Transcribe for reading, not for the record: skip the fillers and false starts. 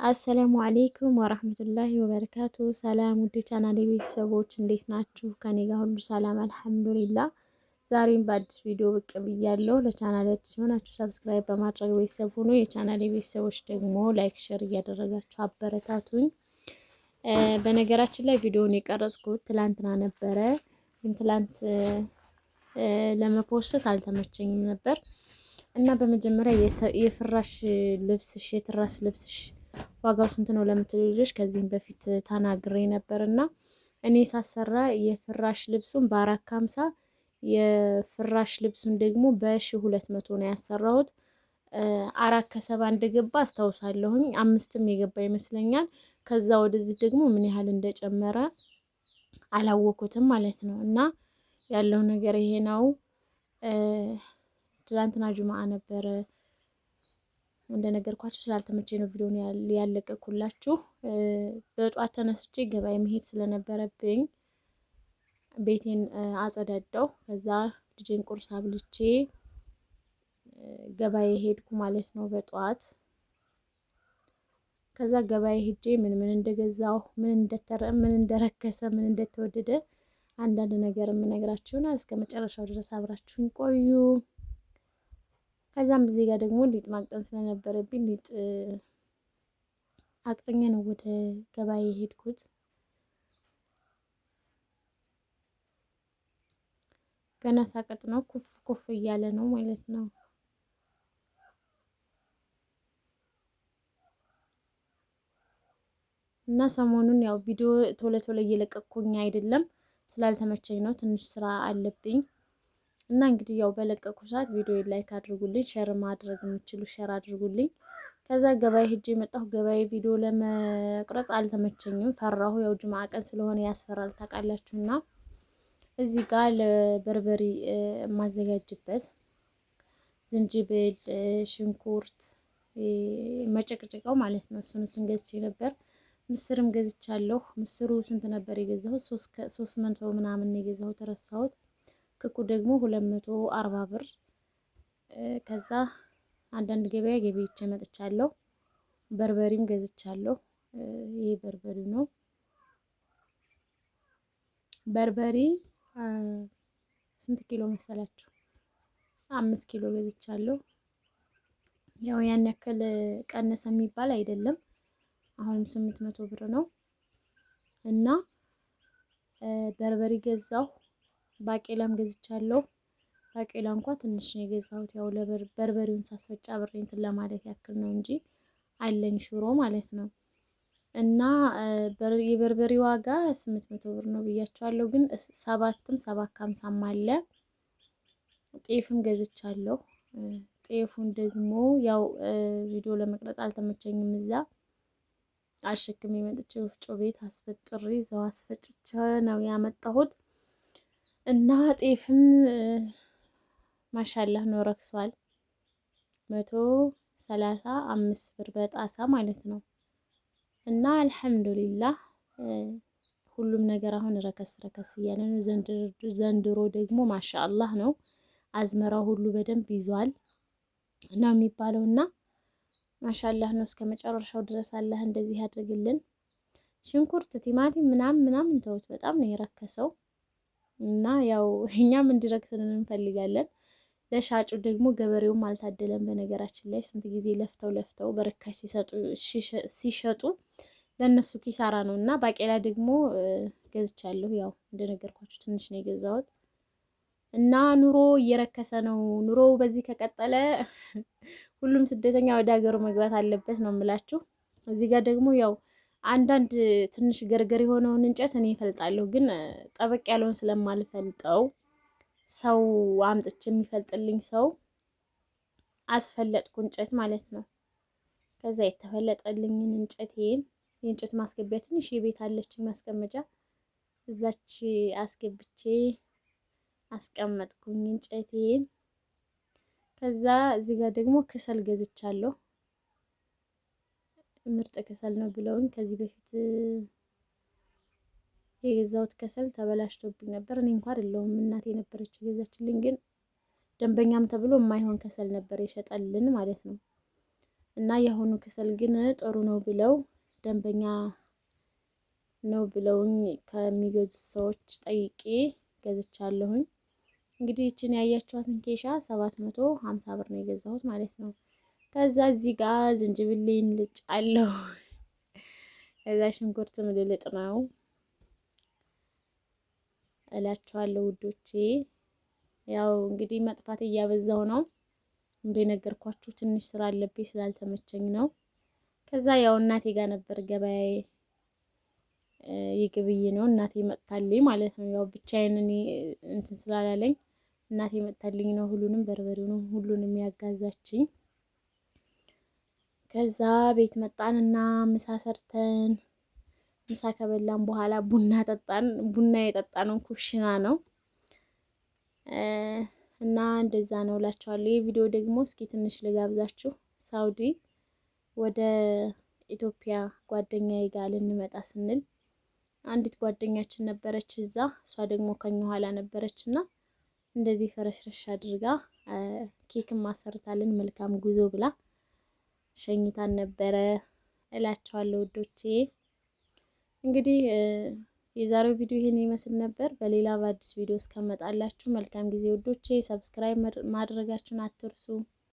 አሰላሙ አሌይኩም ወራህመቱላሂ ወበረካቱ። ሰላም ውድ ቻናሌ ቤተሰቦች እንዴት ናችሁ? ከኔ ጋር ሁሉ ሰላም አልሐምዱሊላ። ዛሬም በአዲስ ቪዲዮ ብቅ ብያለሁ። ለቻናሌ አዲስ ሲሆናችሁ ሰብስክራይብ በማድረግ ቤተሰብ ሆኖ የቻናሌ ቤተሰቦች ደግሞ ላይክ፣ ሼር እያደረጋችሁ አበረታቱኝ። በነገራችን ላይ ቪዲዮውን የቀረጽኩት ትላንትና ነበረ፣ ግን ትላንት ለመፖስት አልተመቸኝም ነበር እና በመጀመሪያ የፍራሽ ልብስሽ የትራስ ልብስሽ ዋጋው ስንት ነው ለምትሉ ልጆች ከዚህም በፊት ተናግሬ ነበር እና እኔ ሳሰራ የፍራሽ ልብሱን በ450 የፍራሽ ልብሱን ደግሞ በ1200 ነው ያሰራሁት። 470 እንደገባ አስታውሳለሁኝ። 5ም የገባ ይመስለኛል። ከዛ ወደዚህ ደግሞ ምን ያህል እንደጨመረ አላወኩትም ማለት ነው። እና ያለው ነገር ይሄ ነው። ትላንትና ጁማአ ነበረ እንደነገርኳችሁ ስላልተመቸኝ ነው ቪዲዮን ያለቀኩላችሁ። በጧት ተነስቼ ገበያ መሄድ ስለነበረብኝ ቤቴን አጸዳዳው። ከዛ ልጄን ቁርስ አብልቼ ገበያ ሄድኩ ማለት ነው በጧት። ከዛ ገበያ ሄጄ ምን እንደገዛው ምን እንደረከሰ ምን እንደተወደደ አንዳንድ ነገር የምነግራችሁና እስከ መጨረሻው ድረስ አብራችሁን ቆዩ። ከዛም እዚህ ጋር ደግሞ ሊጥ ማቅጠን ስለነበረብኝ ሊጥ አቅጥኜ ነው ወደ ገበያ የሄድኩት። ገና ሳቀጥ ነው ኩፍ ኩፍ እያለ ነው ማለት ነው። እና ሰሞኑን ያው ቪዲዮ ቶሎ ቶሎ እየለቀቅኩኝ አይደለም፣ ስላልተመቸኝ ነው። ትንሽ ስራ አለብኝ እና እንግዲህ ያው በለቀቁ ሰዓት ቪዲዮ ላይክ አድርጉልኝ፣ ሼር ማድረግ የምትችሉ ሼር አድርጉልኝ። ከዛ ገበያ ሄጄ መጣሁ። ገበያ ቪዲዮ ለመቅረጽ አልተመቸኝም፣ ፈራሁ። ያው ጁምዓ ቀን ስለሆነ ያስፈራል ታውቃላችሁና እዚህ ጋር ለበርበሪ የማዘጋጅበት ዝንጅብል፣ ሽንኩርት መጨቅጨቀው ማለት ነው። እሱን ገዝቼ ነበር። ምስርም ገዝቻለሁ። ምስሩ ስንት ነበር የገዛሁት? 300 ምናምን ነው የገዛሁት፣ ረሳሁት። ክኩ ደግሞ 240 ብር። ከዛ አንዳንድ ገበያ ገበይቼ መጥቻለሁ። በርበሪም ገዝቻለሁ። ይሄ በርበሪ ነው። በርበሪ ስንት ኪሎ መሰላችሁ? 5 ኪሎ ገዝቻለሁ። ያው ያን ያክል ቀነሰ የሚባል አይደለም። አሁንም 800 ብር ነው እና በርበሪ ገዛሁ። ባቄላም ገዝቻለሁ። ባቄላ እንኳን ትንሽ ነው የገዛሁት። ያው በርበሪውን ሳስፈጫ ብሬ እንትን ለማለት ያክል ነው እንጂ አለኝ ሽሮ ማለት ነው። እና የበርበሪ ዋጋ 800 ብር ነው ብያቸዋለሁ። ግን 750 አለ። ጤፍም ገዝቻለሁ። ጤፉን ደግሞ ያው ቪዲዮ ለመቅረጽ አልተመቸኝም። እዛ አሸክሜ መጥቼ ወፍጮ ቤት አስፈጥሬ እዛው አስፈጭቼ ነው ያመጣሁት። እና ጤፍም ማሻላህ ነው ረክሷል። 135 ብር በጣሳ ማለት ነው። እና አልሐምዱሊላህ ሁሉም ነገር አሁን ረከስ እያለ ነው። ዘንድሮ ደግሞ ማሻአላህ ነው። አዝመራው ሁሉ በደንብ ይዟል ነው የሚባለው እና ማሻአላህ ነው። እስከ መጨረሻው ድረስ አላህ እንደዚህ ያድርግልን። ሽንኩርት፣ ቲማቲም ምናምን ተውት፣ በጣም ነው የረከሰው እና ያው እኛም እንዲረክስልን እንፈልጋለን። ለሻጩ ደግሞ ገበሬውም አልታደለም። በነገራችን ላይ ስንት ጊዜ ለፍተው በርካሽ ሲሸጡ ለነሱ ኪሳራ ነው። እና ባቄላ ደግሞ ገዝቻለሁ። ያው እንደነገርኳችሁ ትንሽ ነው የገዛሁት። እና ኑሮ እየረከሰ ነው። ኑሮ በዚህ ከቀጠለ ሁሉም ስደተኛ ወደ ሀገሩ መግባት አለበት ነው የምላችሁ። እዚህ ጋር ደግሞ ያው አንዳንድ ትንሽ ገርገር የሆነውን እንጨት እኔ እፈልጣለሁ፣ ግን ጠበቅ ያለውን ስለማልፈልጠው ሰው አምጥቼ የሚፈልጥልኝ ሰው አስፈለጥኩ፣ እንጨት ማለት ነው። ከዛ የተፈለጠልኝን እንጨቴን የእንጨት ማስገቢያ ትንሽ የቤት አለችኝ ማስቀመጫ፣ እዛች አስገብቼ አስቀመጥኩኝ እንጨቴን። ከዛ እዚህ ጋር ደግሞ ከሰል ገዝቻለሁ። ምርጥ ከሰል ነው ብለውኝ ከዚህ በፊት የገዛሁት ከሰል ተበላሽቶብኝ ነበር። እኔ እንኳን አይደለሁም እናቴ ነበረች የገዛችልኝ፣ ግን ደንበኛም ተብሎ የማይሆን ከሰል ነበር የሸጠልን ማለት ነው። እና የአሁኑ ከሰል ግን ጥሩ ነው ብለው ደንበኛ ነው ብለውኝ ከሚገዙት ሰዎች ጠይቄ ገዝቻለሁኝ። እንግዲህ ይችን ያያችኋትን ኬሻ 750 ብር ነው የገዛሁት ማለት ነው። ከዛ እዚህ ጋር ዝንጅብሌን ልጭ አለው። ከዛ ሽንኩርት ምልልጥ ነው እላችኋለሁ ውዶቼ። ያው እንግዲህ መጥፋት እያበዛው ነው እንደነገርኳችሁ ትንሽ ስራ አለብኝ ስላልተመቸኝ ነው። ከዛ ያው እናቴ ጋር ነበር ገበያዬ የግብይ ነው እናቴ መጥታልኝ ማለት ነው። ያው ብቻዬን እኔ እንትን ስላላለኝ እናቴ መጥታልኝ ነው ሁሉንም በርበሬውንም ሁሉንም ያጋዛችኝ። ከዛ ቤት መጣንና ምሳ ሰርተን ምሳ ከበላን በኋላ ቡና ጠጣን። ቡና የጠጣነው ኩሽና ነው እና እንደዛ ነው እላችኋለሁ። ይህ ቪዲዮ ደግሞ እስኪ ትንሽ ልጋብዛችሁ። ሳውዲ ወደ ኢትዮጵያ ጓደኛዬ ጋር ልንመጣ ስንል አንዲት ጓደኛችን ነበረች እዛ። እሷ ደግሞ ከኛ ኋላ ነበረች እና እንደዚህ ፈረሽረሽ አድርጋ ኬክም ማሰርታልን መልካም ጉዞ ብላ ሸኝታን ነበረ እላችኋለሁ ውዶቼ። እንግዲህ የዛሬው ቪዲዮ ይሄን ይመስል ነበር። በሌላ በአዲስ ቪዲዮ እስከመጣላችሁ መልካም ጊዜ ውዶቼ። ሰብስክራይብ ማድረጋችሁን አትርሱ።